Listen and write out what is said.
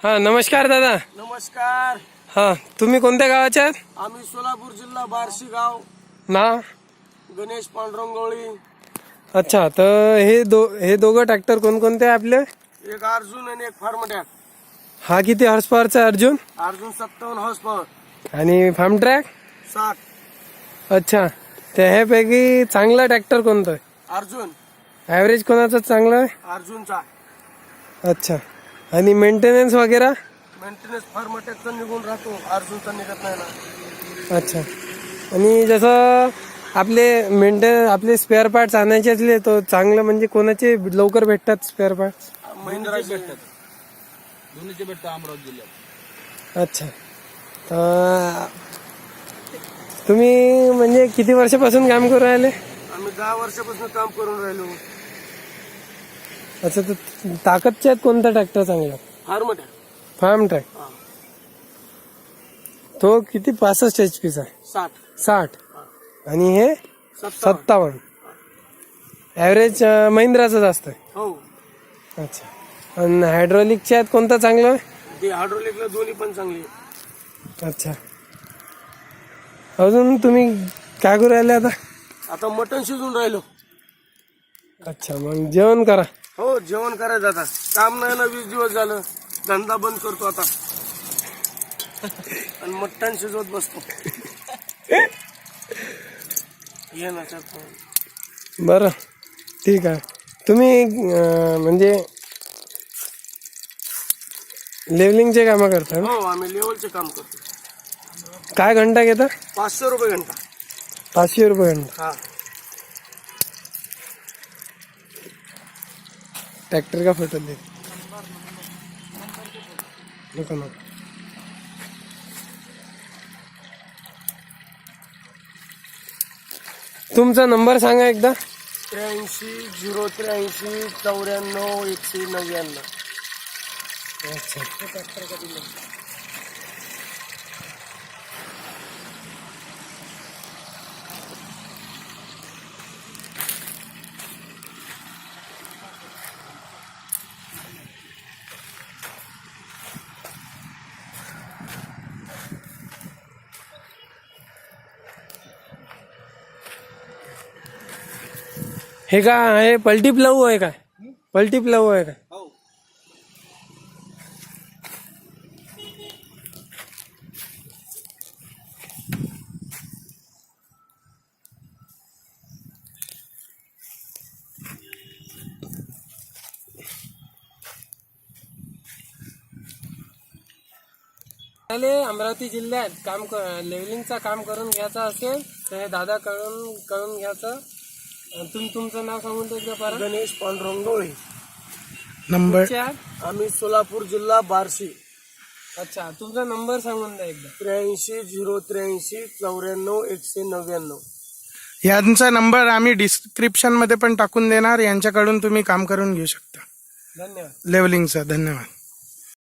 हा नमस्कार दादा. नमस्कार. हा तुम्ही कोणत्या गावाचे आहात? आम्ही सोलापूर जिल्हा बार्शी गाव. नाव? गणेश पांडुरंगवळी. अच्छा, तर हे दोघं ट्रॅक्टर कोणकोणते आहे आपले? एक अर्जुन आणि एक फार्मट्रॅक. हा किती हॉर्स पॉवरचा आहे अर्जुन? Arjun 57 horse power. आणि फार्म ट्रॅक? 60. अच्छा, तर ह्यापैकी चांगला ट्रॅक्टर कोणता आहे? अर्जुन. ॲव्हरेज कोणाचा चांगला आहे? अर्जुनचा. अच्छा, आणि मेंटेनन्स वगैरे? मेंटेनन्स फार्मट्रॅकचा निघून राहतो, अर्जुनचा निघत नाही ना. अच्छा, आणि जसं आपले स्पेअर पार्ट्स आणायचे असले तर चांगलं म्हणजे कोणाचे लवकर भेटतात स्पेअर पार्ट्स? महिंद्राचे. दोन्हीचे भेटतं अमरावती जिल्ह्यात. अच्छा, तर तुम्ही म्हणजे किती वर्षापासून काम करू राहिले? आम्ही 10 वर्षापासून काम करून राहिलो. अच्छा, तर ताकदच्या आहेत कोणता ट्रॅक्टर चांगला? फार्मट्रॅक. Farmtrac. तो किती 65 HP चा आहे? 60. आणि हे 57. ॲव्हरेज महिंद्राचं जास्त आहे. हो. अच्छा, आणि हायड्रॉलिकच्या आहेत कोणता चांगला आहे? ते हायड्रोलिकला दोन्ही पण चांगली. अच्छा, अजून तुम्ही काय करू राहिले आता? आता मटण शिजून राहिलो. अच्छा, मग जेवण करा. हो, जेवण करायचं आता. काम नाही ना, 20 दिवस झालं. धंदा बंद करतो आता आणि मटण शिजवत बसतो. ये ना चल. बरं, ठीक आहे. तुम्ही म्हणजे लेवलिंगचे कामं करता ना? हो, आम्ही लेवलचे काम करतो. काय घंटा घेता? 500 रुपये घंटा. 500 रुपये घंटा. हा. ट्रॅक्टर का फोटो दे नको. तुमचा नंबर सांगा एकदा. 83 083 94 199. अच्छा, हे काय आहे? पलटी प्लवू आहे काय? पलटी प्लवू आहे काय? हो. अमरावती जिल्ह्यात लेवलिंगचा काम करून घ्यायचं असेल तर हे दादा करून घ्यायचं. तुमचं नाव सांगून तो एकदा परत. गणेश पांडुरंगवळी. नंबर? आम्ही सोलापूर जिल्हा बार्शी. अच्छा, तुमचा नंबर सांगून द्या एकदा. 83 083 94 199. यांचा नंबर आम्ही डिस्क्रिप्शन मध्ये पण टाकून देणार. यांच्याकडून तुम्ही काम करून घेऊ शकता धन्यवाद. लेवलिंगचा. धन्यवाद.